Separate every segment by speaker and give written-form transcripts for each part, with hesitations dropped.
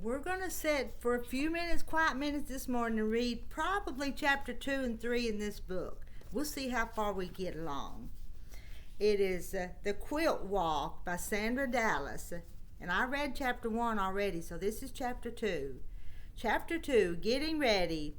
Speaker 1: We're going to sit for a few minutes, quiet minutes this morning, and read probably chapter 2 and 3 in this book. We'll see how far we get along. It is The Quilt Walk by Sandra Dallas. And I read chapter 1 already, so this is chapter 2. Chapter 2, Getting Ready.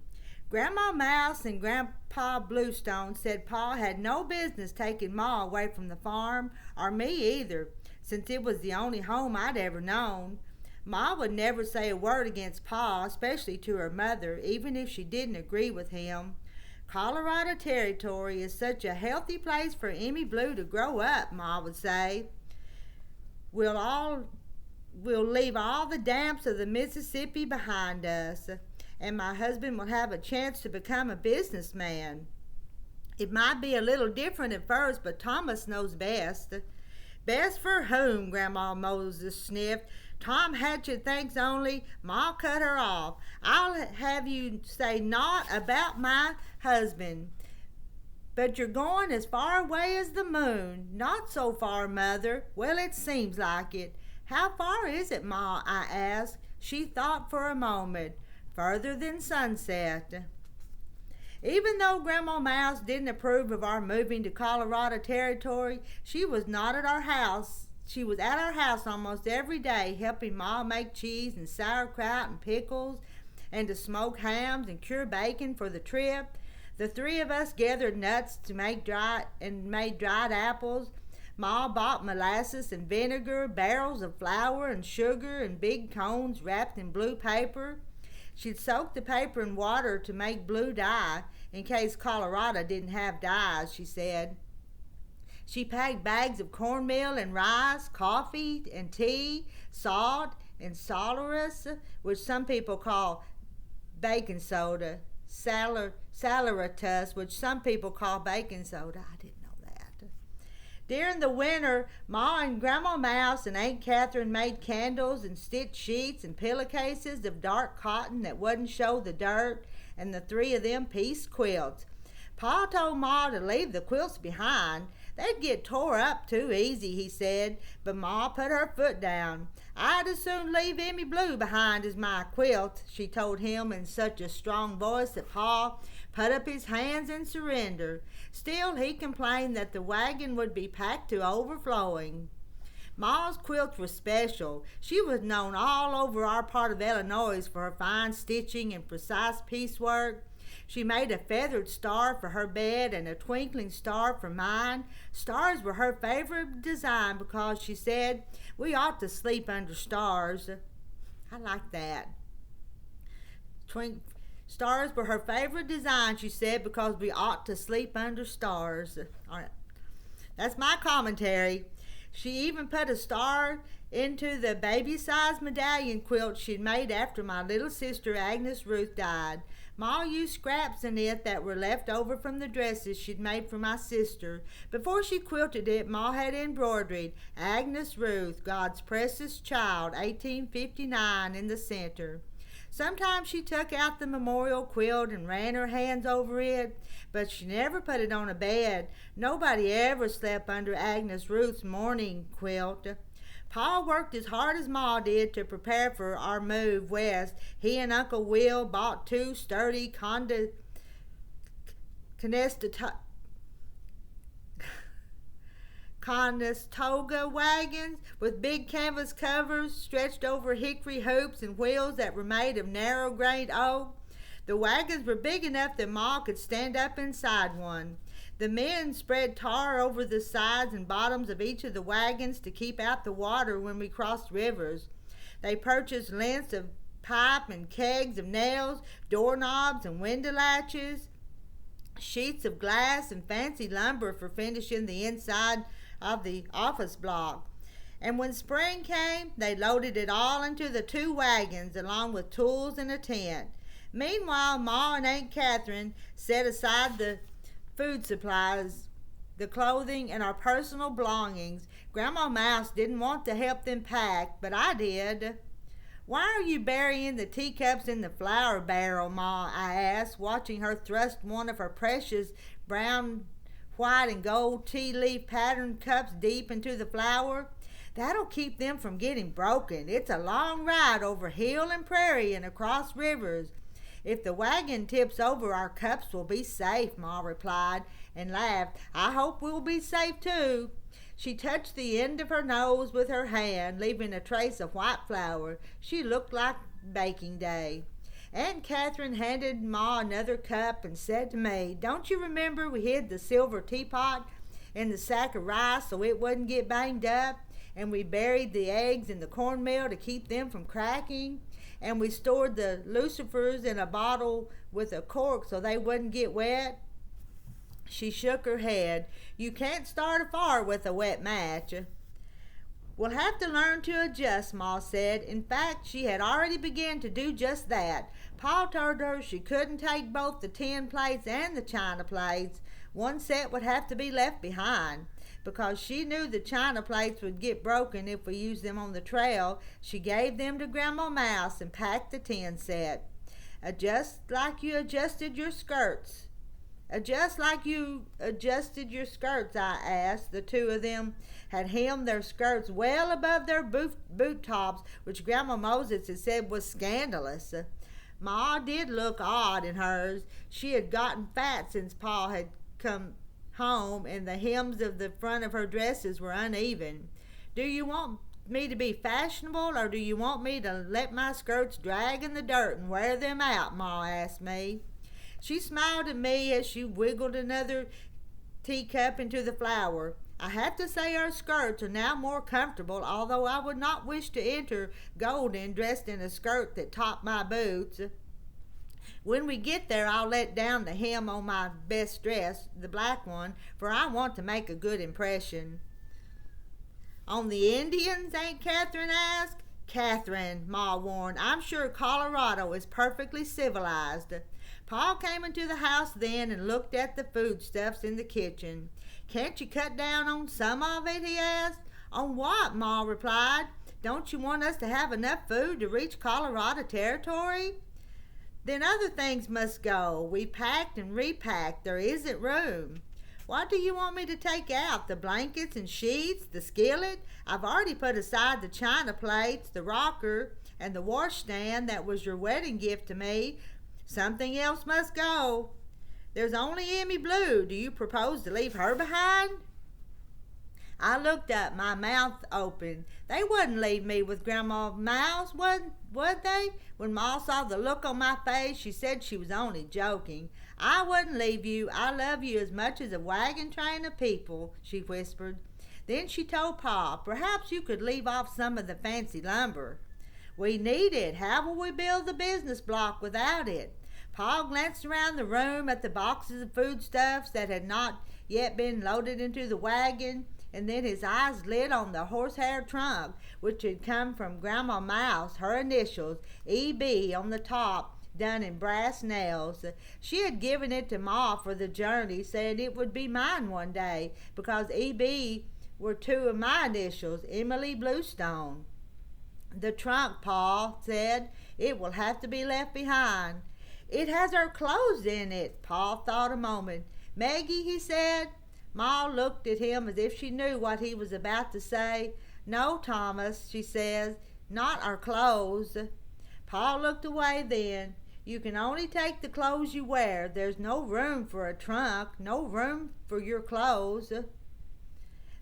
Speaker 1: Grandma Mouse and Grandpa Bluestone said Pa had no business taking Ma away from the farm, or me either, since it was the only home I'd ever known. Ma would never say a word against Pa, especially to her mother, even if she didn't agree with him. Colorado Territory is such a healthy place for Emmy Blue to grow up, Ma would say. We'll leave all the damps of the Mississippi behind us, and my husband will have a chance to become a businessman. It might be a little different at first, but Thomas knows best. Best for whom? Grandma Moses sniffed. Tom Hatchet thinks only. Ma cut her off. I'll have you say naught about my husband. But you're going as far away as the moon. Not so far, Mother. Well, it seems like it. How far is it, Ma? I asked. She thought for a moment. Further than sunset. Even though Grandma Mouse didn't approve of our moving to Colorado Territory, she was not at our house. She was at our house almost every day, helping Ma make cheese and sauerkraut and pickles, and to smoke hams and cure bacon for the trip. The three of us gathered nuts to made dried apples. Ma bought molasses and vinegar, barrels of flour and sugar, and big cones wrapped in blue paper. She'd soak the paper in water to make blue dye, in case Colorado didn't have dyes, she said. She packed bags of cornmeal and rice, coffee and tea, salt and saleratus, which some people call baking soda, saleratus, which some people call baking soda. I didn't know that. During the winter, Ma and Grandma Mouse and Aunt Catherine made candles and stitched sheets and pillowcases of dark cotton that wouldn't show the dirt, and the three of them pieced quilts. Pa told Ma to leave the quilts behind. They'd get tore up too easy, he said, but Ma put her foot down. I'd as soon leave Emmy Blue behind as my quilt, she told him in such a strong voice that Pa put up his hands in surrender. Still, he complained that the wagon would be packed to overflowing. Ma's quilts were special. She was known all over our part of Illinois for her fine stitching and precise piecework. She made a feathered star for her bed and a twinkling star for mine. Stars were her favorite design because she said we ought to sleep under stars. I like that. Stars were her favorite design, she said, because we ought to sleep under stars. All right. That's my commentary. She even put a star into the baby-sized medallion quilt she'd made after my little sister Agnes Ruth died. Ma used scraps in it that were left over from the dresses she'd made for my sister. Before she quilted it, Ma had embroidered Agnes Ruth, God's precious child, 1859 in the center. Sometimes she took out the memorial quilt and ran her hands over it, but she never put it on a bed. Nobody ever slept under Agnes Ruth's mourning quilt. Pa worked as hard as Ma did to prepare for our move west. He and Uncle Will bought two sturdy Conestoga wagons with big canvas covers stretched over hickory hoops and wheels that were made of narrow-grained oak. The wagons were big enough that Ma could stand up inside one. The men spread tar over the sides and bottoms of each of the wagons to keep out the water when we crossed rivers. They purchased lengths of pipe and kegs of nails, doorknobs and window latches, sheets of glass and fancy lumber for finishing the inside of the office block. And when spring came, they loaded it all into the two wagons along with tools and a tent. Meanwhile, Ma and Aunt Catherine set aside the food supplies, the clothing, and our personal belongings. Grandma Mouse didn't want to help them pack, but I did. Why are you burying the teacups in the flour barrel, Ma? I asked, watching her thrust one of her precious brown, white, and gold tea leaf patterned cups deep into the flour. That'll keep them from getting broken. It's a long ride over hill and prairie and across rivers. If the wagon tips over, our cups will be safe, Ma replied and laughed. I hope we'll be safe too. She touched the end of her nose with her hand, leaving a trace of white flour. She looked like baking day. Aunt Catherine handed Ma another cup and said to me, Don't you remember we hid the silver teapot in the sack of rice so it wouldn't get banged up? And we buried the eggs in the cornmeal to keep them from cracking? And we stored the lucifers in a bottle with a cork so they wouldn't get wet? She shook her head. You can't start a fire with a wet match. We'll have to learn to adjust, Ma said. In fact, she had already begun to do just that. Pa told her she couldn't take both the tin plates and the china plates. One set would have to be left behind. Because she knew the china plates would get broken if we used them on the trail, she gave them to Grandma Mouse and packed the tin set. Just like you adjusted your skirts. Just like you adjusted your skirts, I asked. The two of them had hemmed their skirts well above their boot tops, which Grandma Moses had said was scandalous. Ma did look odd in hers. She had gotten fat since Pa had come home, and the hems of the front of her dresses were uneven. Do you want me to be fashionable, or do you want me to let my skirts drag in the dirt and wear them out? Ma asked me. She smiled at me as she wiggled another teacup into the flour. I have to say our skirts are now more comfortable, although I would not wish to enter Golden dressed in a skirt that topped my boots. When we get there, I'll let down the hem on my best dress, the black one, for I want to make a good impression. On the Indians, Aunt Catherine asked. Catherine, Ma warned, I'm sure Colorado is perfectly civilized. Pa came into the house then and looked at the foodstuffs in the kitchen. Can't you cut down on some of it, he asked. On what? Ma replied. Don't you want us to have enough food to reach Colorado territory? Then other things must go. We packed and repacked. There isn't room. What do you want me to take out? The blankets and sheets? The skillet? I've already put aside the china plates, the rocker, and the washstand that was your wedding gift to me. Something else must go. There's only Emmy Blue. Do you propose to leave her behind? I looked up, my mouth open. They wouldn't leave me with Grandma Mouse, would they? When Ma saw the look on my face, she said she was only joking. I wouldn't leave you. I love you as much as a wagon train of people, she whispered. Then she told Pa, perhaps you could leave off some of the fancy lumber. We need it. How will we build the business block without it? Pa glanced around the room at the boxes of foodstuffs that had not yet been loaded into the wagon, and then his eyes lit on the horsehair trunk, which had come from Grandma Mouse, her initials, E.B., on the top, done in brass nails. She had given it to Ma for the journey, saying it would be mine one day, because E.B. were two of my initials, Emily Bluestone. The trunk, Pa said, it will have to be left behind. It has our clothes in it. Pa thought a moment. Maggie, he said. Ma looked at him as if she knew what he was about to say. No, Thomas, she says, not our clothes. Pa looked away then. You can only take the clothes you wear. There's no room for a trunk, no room for your clothes.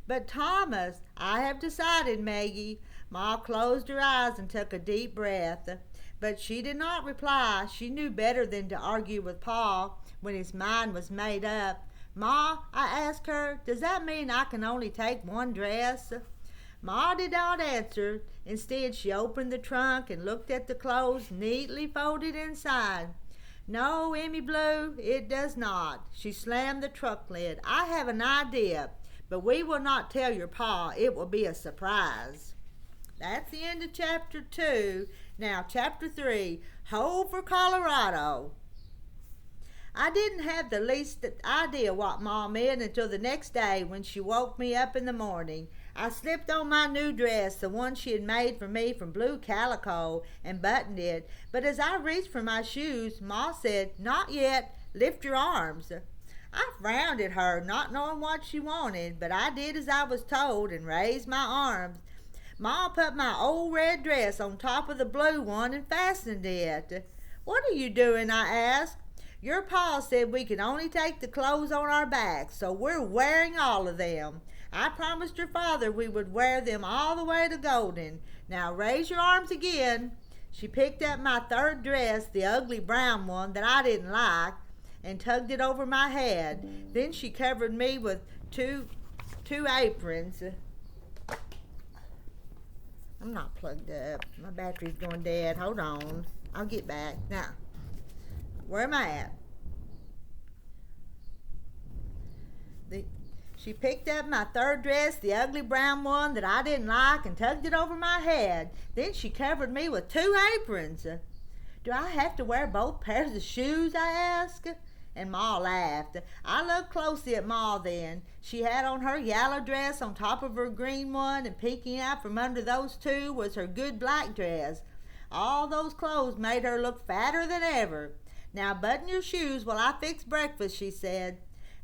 Speaker 1: But Thomas, I have decided, Maggie. Ma closed her eyes and took a deep breath. But she did not reply. She knew better than to argue with Pa when his mind was made up. Ma, I asked her, does that mean I can only take one dress? Ma did not answer. Instead, she opened the trunk and looked at the clothes neatly folded inside. No, Emmy Blue, it does not. She slammed the trunk lid. I have an idea, but we will not tell your Pa. It will be a surprise. That's the end of chapter 2. Now, chapter 3, Ho for Colorado. I didn't have the least idea what Ma meant until the next day when she woke me up in the morning. I slipped on my new dress, the one she had made for me from blue calico, and buttoned it. But as I reached for my shoes, Ma said, not yet, lift your arms. I frowned at her, not knowing what she wanted, but I did as I was told and raised my arms. Ma put my old red dress on top of the blue one and fastened it. What are you doing? I asked. Your pa said we could only take the clothes on our backs, so we're wearing all of them. I promised your father we would wear them all the way to Golden. Now raise your arms again. She picked up my third dress, the ugly brown one that I didn't like, and tugged it over my head. Then she covered me with two aprons. I'm not plugged up. My battery's going dead. Hold on. I'll get back. Now, where am I at? She picked up my third dress, the ugly brown one that I didn't like, and tugged it over my head. Then she covered me with two aprons. Do I have to wear both pairs of shoes? I asked. And Ma laughed. I looked closely at Ma then. She had on her yellow dress on top of her green one, and peeking out from under those two was her good black dress. All those clothes made her look fatter than ever. Now button your shoes while I fix breakfast, she said.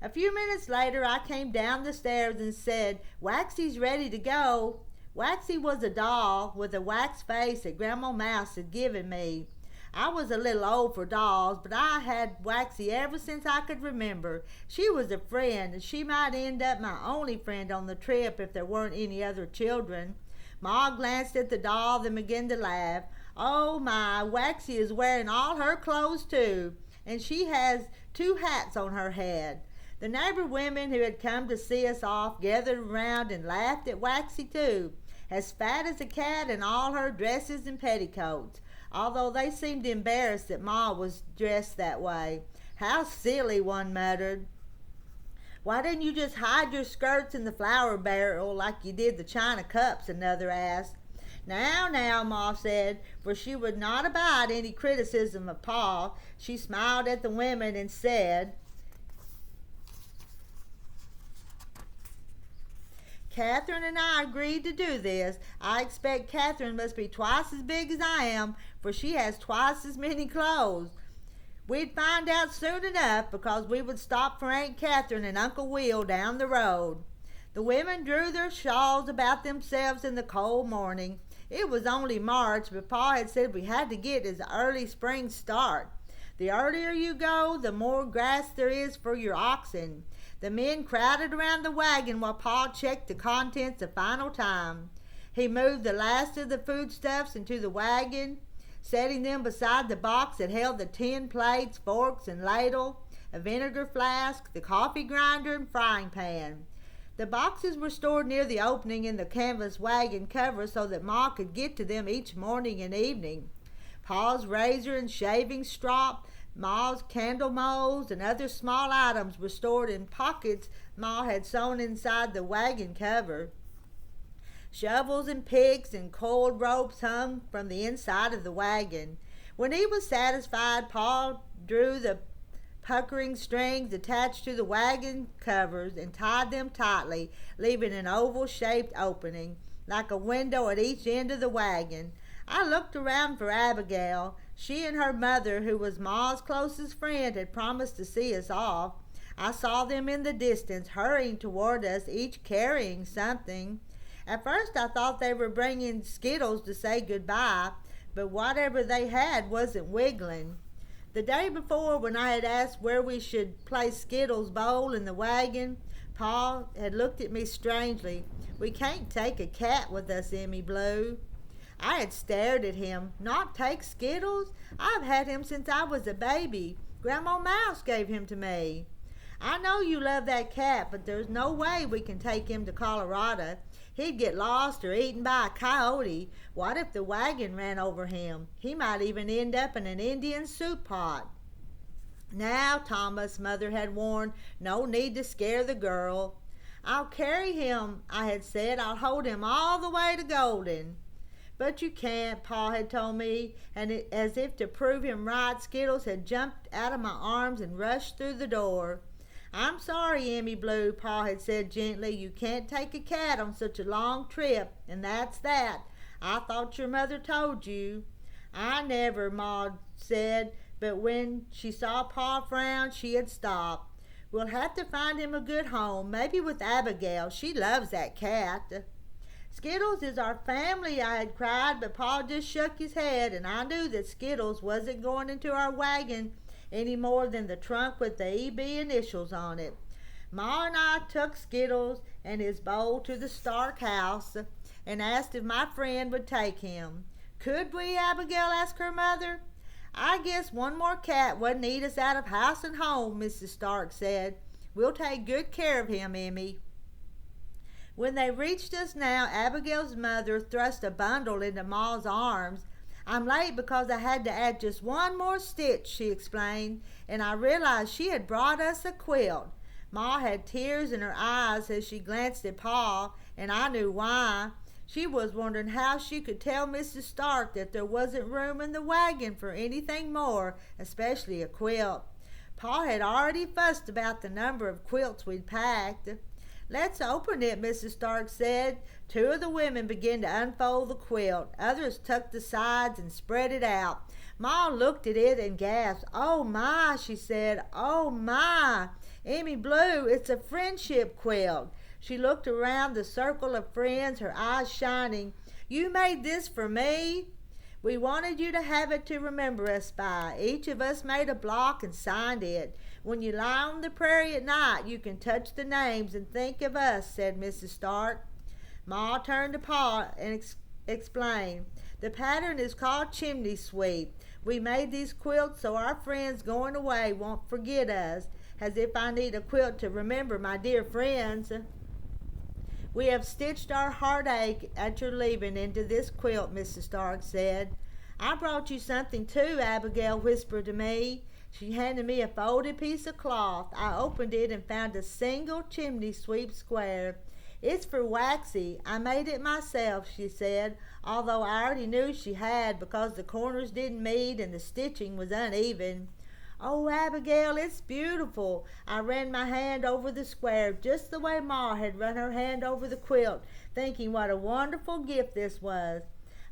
Speaker 1: A few minutes later I came down the stairs and said, Waxy's ready to go. Waxy was a doll with a wax face that Grandma Mouse had given me. I was a little old for dolls, but I had Waxy ever since I could remember. She was a friend, and she might end up my only friend on the trip if there weren't any other children. Ma glanced at the doll, then began to laugh. Oh my, Waxy is wearing all her clothes too, and she has two hats on her head. The neighbor women who had come to see us off gathered around and laughed at Waxy too, as fat as a cat in all her dresses and petticoats, although they seemed embarrassed that Ma was dressed that way. How silly, one muttered. Why didn't you just hide your skirts in the flour barrel like you did the china cups? Another asked. Now, Ma said, for she would not abide any criticism of Pa. She smiled at the women and said, Catherine and I agreed to do this. I expect Catherine must be twice as big as I am, for she has twice as many clothes. We'd find out soon enough because we would stop for Aunt Catherine and Uncle Will down the road. The women drew their shawls about themselves in the cold morning. It was only March, but Pa had said we had to get his early spring start. The earlier you go, the more grass there is for your oxen. The men crowded around the wagon while Pa checked the contents a final time. He moved the last of the foodstuffs into the wagon, setting them beside the box that held the tin plates, forks, and ladle, a vinegar flask, the coffee grinder, and frying pan. The boxes were stored near the opening in the canvas wagon cover so that Ma could get to them each morning and evening. Pa's razor and shaving strop, Ma's candle molds, and other small items were stored in pockets Ma had sewn inside the wagon cover. Shovels and picks and coiled ropes hung from the inside of the wagon. When he was satisfied, Pa drew the puckering strings attached to the wagon covers and tied them tightly, leaving an oval-shaped opening, like a window at each end of the wagon. I looked around for Abigail. She and her mother, who was Ma's closest friend, had promised to see us off. I saw them in the distance, hurrying toward us, each carrying something. At first I thought they were bringing Skittles to say goodbye, but whatever they had wasn't wiggling. The day before, when I had asked where we should place Skittles' bowl in the wagon, Pa had looked at me strangely. We can't take a cat with us, Emmy Blue. I had stared at him. Not take Skittles? I've had him since I was a baby. Grandma Mouse gave him to me. I know you love that cat, but there's no way we can take him to Colorado. He'd get lost or eaten by a coyote. What if the wagon ran over him? He might even end up in an Indian soup pot. Now, Thomas, Mother had warned, no need to scare the girl. I'll carry him, I had said. I'll hold him all the way to Golden. But you can't, Pa had told me, and as if to prove him right, Skittles had jumped out of my arms and rushed through the door. I'm sorry, Emmy Blue, Pa had said gently. You can't take a cat on such a long trip, and that's that. I thought your mother told you. I never, Ma said, but when she saw Pa frown, she had stopped. We'll have to find him a good home, maybe with Abigail. She loves that cat. Skittles is our family, I had cried, but Pa just shook his head, and I knew that Skittles wasn't going into our wagon any more than the trunk with the EB initials on it. Ma and I took Skittles and his bowl to the Stark house and asked if my friend would take him. Could we, Abigail asked her mother. I guess one more cat wouldn't eat us out of house and home, Mrs. Stark said. We'll take good care of him, Emmy. When they reached us now, Abigail's mother thrust a bundle into Ma's arms. I'm late because I had to add just one more stitch, she explained, and I realized she had brought us a quilt. Ma had tears in her eyes as she glanced at Pa, and I knew why. She was wondering how she could tell Mrs. Stark that there wasn't room in the wagon for anything more, especially a quilt. Pa had already fussed about the number of quilts we'd packed. Let's open it, Mrs. Stark said. Two of the women began to unfold the quilt. Others tucked the sides and spread it out. Ma looked at it and gasped. Oh, my, she said. Oh, my. Emmy Blue, it's a friendship quilt. She looked around the circle of friends, her eyes shining. You made this for me? We wanted you to have it to remember us by. Each of us made a block and signed it. When you lie on the prairie at night, you can touch the names and think of us, said Mrs. Stark. Ma turned to Pa and explained. The pattern is called Chimney Sweep. We made these quilts so our friends going away won't forget us, as if I need a quilt to remember my dear friends. We have stitched our heartache at your leaving into this quilt, Mrs. Stark said. I brought you something too, Abigail whispered to me. She handed me a folded piece of cloth. I opened it and found a single chimney sweep square. It's for Waxy. I made it myself, she said, although I already knew she had because the corners didn't meet and the stitching was uneven. Oh, Abigail, it's beautiful. I ran my hand over the square just the way Ma had run her hand over the quilt, thinking what a wonderful gift this was.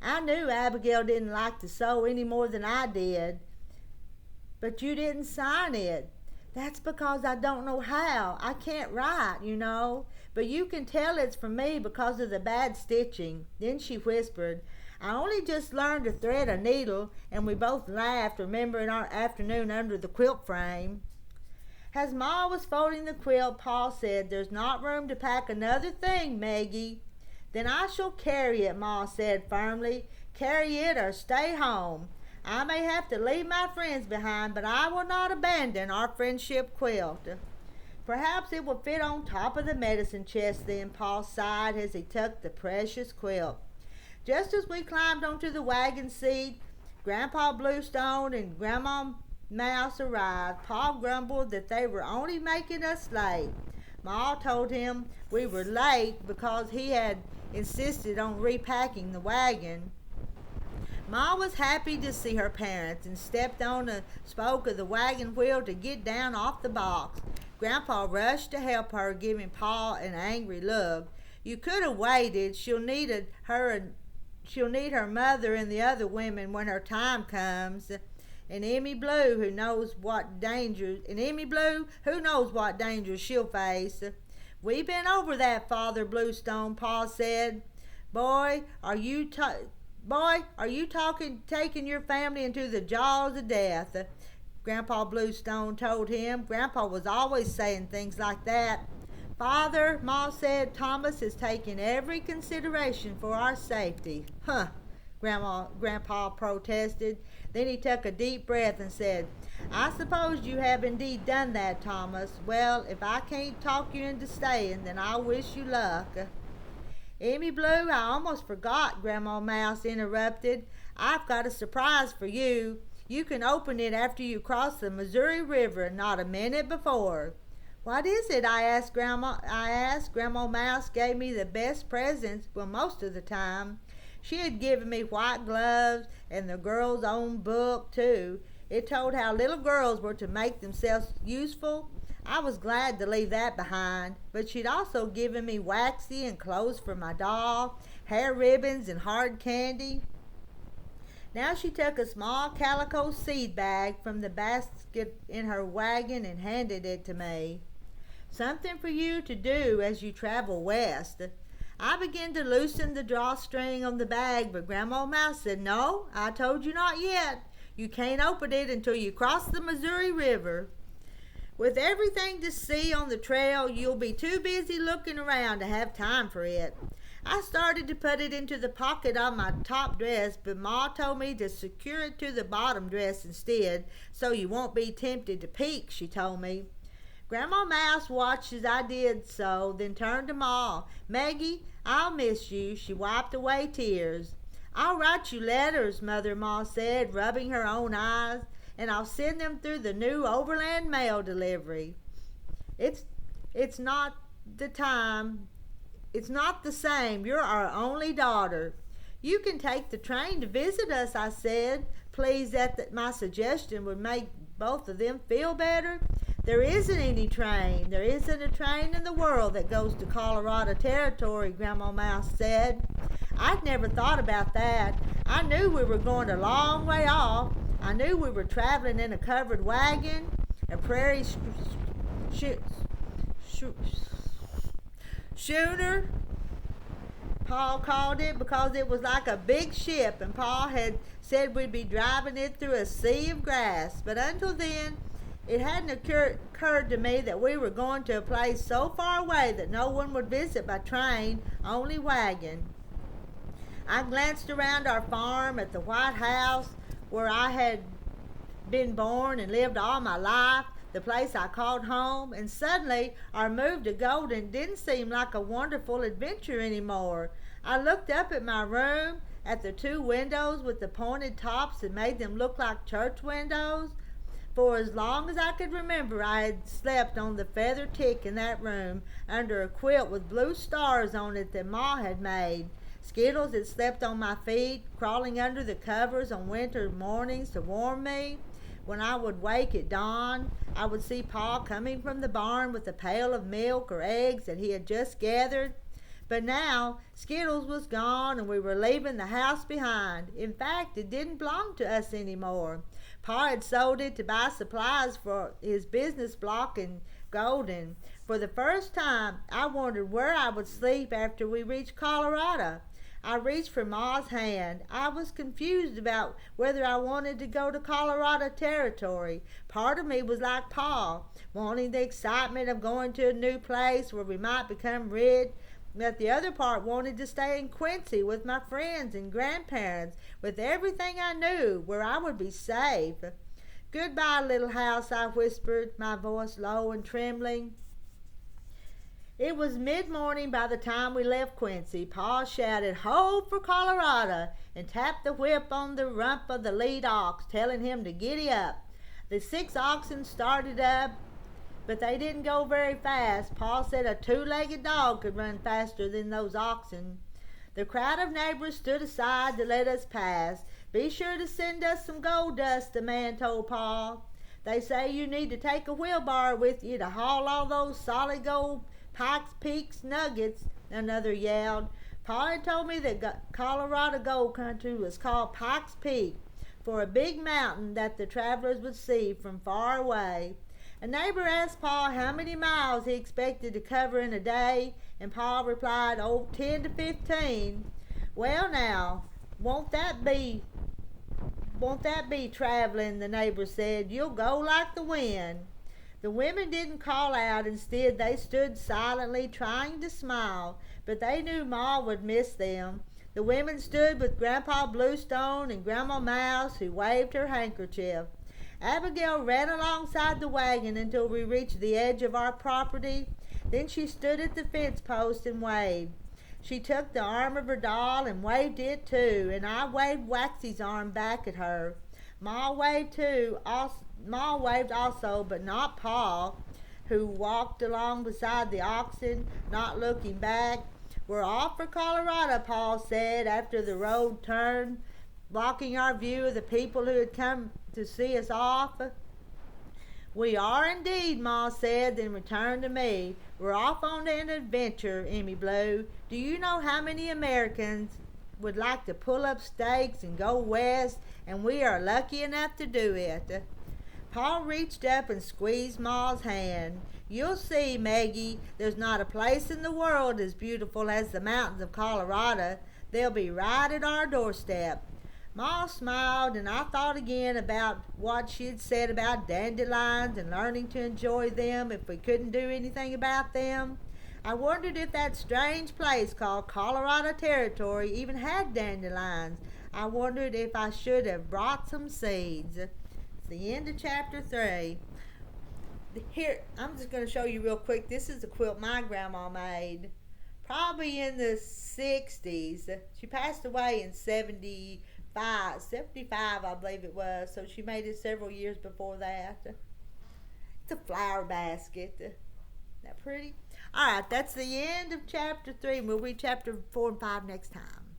Speaker 1: I knew Abigail didn't like to sew any more than I did. But you didn't sign it. That's because I don't know how. I can't write, you know. But you can tell it's from me because of the bad stitching. Then she whispered, I only just learned to thread a needle, and we both laughed, remembering our afternoon under the quilt frame. As Ma was folding the quilt, Pa said, There's not room to pack another thing, Maggie. Then I shall carry it, Ma said firmly. Carry it or stay home. I may have to leave my friends behind, but I will not abandon our friendship quilt. Perhaps it will fit on top of the medicine chest then, Pa sighed as he tucked the precious quilt. Just as we climbed onto the wagon seat, Grandpa Bluestone and Grandma Mouse arrived. Pa grumbled that they were only making us late. Ma told him we were late because he had insisted on repacking the wagon. Ma was happy to see her parents and stepped on a spoke of the wagon wheel to get down off the box. Grandpa rushed to help her, giving Pa an angry look. You could have waited. She'll need her mother and the other women when her time comes. And Emmy Blue, who knows what dangers she'll face. We've been over that, Father Bluestone, Pa said. Boy, are you taking your family into the jaws of death? Grandpa Bluestone told him. Grandpa was always saying things like that. Father, Ma said, Thomas is taking every consideration for our safety. Huh, Grandpa protested. Then he took a deep breath and said, I suppose you have indeed done that, Thomas. Well, if I can't talk you into staying, then I wish you luck. Emmy Blue, I almost forgot, Grandma Mouse interrupted. I've got a surprise for you. You can open it after you cross the Missouri River, not a minute before. What is it? I asked. Grandma Mouse gave me the best presents, well, most of the time. She had given me white gloves and the girl's own book, too. It told how little girls were to make themselves useful. I was glad to leave that behind, but she'd also given me Waxy and clothes for my doll, hair ribbons and hard candy. Now she took a small calico seed bag from the basket in her wagon and handed it to me. Something for you to do as you travel west. I began to loosen the drawstring on the bag, but Grandma Mouse said, "No, I told you not yet. You can't open it until you cross the Missouri River. With everything to see on the trail, you'll be too busy looking around to have time for it." I started to put it into the pocket of my top dress, but Ma told me to secure it to the bottom dress instead, so you won't be tempted to peek, she told me. Grandma Mouse watched as I did so, then turned to Ma. "Maggie, I'll miss you." She wiped away tears. "I'll write you letters," Mother Ma said, rubbing her own eyes, "and I'll send them through the new overland mail delivery. It's not the same. You're our only daughter." "You can take the train to visit us," I said, pleased that my suggestion would make both of them feel better. "There isn't any train. There isn't a train in the world that goes to Colorado Territory," Grandma Mouse said. "I'd never thought about that. I knew we were going a long way off. I knew we were traveling in a covered wagon, a prairie schooner, Paul called it, because it was like a big ship, and Paul had said we'd be driving it through a sea of grass. But until then, it hadn't occurred to me that we were going to a place so far away that no one would visit by train, only wagon." I glanced around our farm at the white house where I had been born and lived all my life, the place I called home, and suddenly our move to Golden didn't seem like a wonderful adventure anymore. I looked up at my room, at the two windows with the pointed tops that made them look like church windows. For as long as I could remember, I had slept on the feather tick in that room, under a quilt with blue stars on it that Ma had made. Skittles had slept on my feet, crawling under the covers on winter mornings to warm me. When I would wake at dawn, I would see Pa coming from the barn with a pail of milk or eggs that he had just gathered. But now Skittles was gone, and we were leaving the house behind. In fact, it didn't belong to us anymore. Pa had sold it to buy supplies for his business block in Golden. For the first time, I wondered where I would sleep after we reached Colorado. I reached for Ma's hand. I was confused about whether I wanted to go to Colorado Territory. Part of me was like Pa, wanting the excitement of going to a new place where we might become rich, but the other part wanted to stay in Quincy with my friends and grandparents, with everything I knew, where I would be safe. "Goodbye, little house," I whispered, my voice low and trembling. It was mid-morning by the time we left Quincy. Pa shouted, "Ho for Colorado," and tapped the whip on the rump of the lead ox, telling him to giddy up. The 6 oxen started up, but they didn't go very fast. Pa said a 2-legged dog could run faster than those oxen. The crowd of neighbors stood aside to let us pass. "Be sure to send us some gold dust," the man told Pa. "They say you need to take a wheelbarrow with you to haul all those solid gold Pikes Peaks nuggets," another yelled. Pa had told me that Colorado gold country was called Pikes Peak, for a big mountain that the travelers would see from far away. A neighbor asked Pa how many miles he expected to cover in a day, and Pa replied, 10 to 15. "Well now, won't that be traveling?" the neighbor said. "You'll go like the wind." The women didn't call out. Instead, they stood silently, trying to smile, but they knew Ma would miss them. The women stood with Grandpa Bluestone and Grandma Mouse, who waved her handkerchief. Abigail ran alongside the wagon until we reached the edge of our property. Then she stood at the fence post and waved. She took the arm of her doll and waved it too, and I waved Waxy's arm back at her. Ma waved also, but not Pa, who walked along beside the oxen, not looking back. "We're off for Colorado," Pa said, after the road turned, blocking our view of the people who had come to see us off. "We are indeed," Ma said, then returned to me. "We're off on an adventure, Emmy Blue. Do you know how many Americans would like to pull up stakes and go west, and we are lucky enough to do it?" Pa reached up and squeezed Ma's hand. You'll see, Maggie, there's not a place in the world as beautiful as the mountains of Colorado. They'll be right at our doorstep. Ma smiled, and I thought again about what she had said about dandelions and learning to enjoy them if we couldn't do anything about them. I wondered if that strange place called Colorado Territory even had dandelions. I wondered if I should have brought some seeds. It's the end of chapter 3. Here, I'm just going to show you real quick. This is the quilt my grandma made, probably in the 60s. She passed away in 75, I believe it was, so she made it several years before that. It's a flower basket. Isn't that pretty? All right, that's the end of chapter 3. We'll read chapter 4 and 5 next time.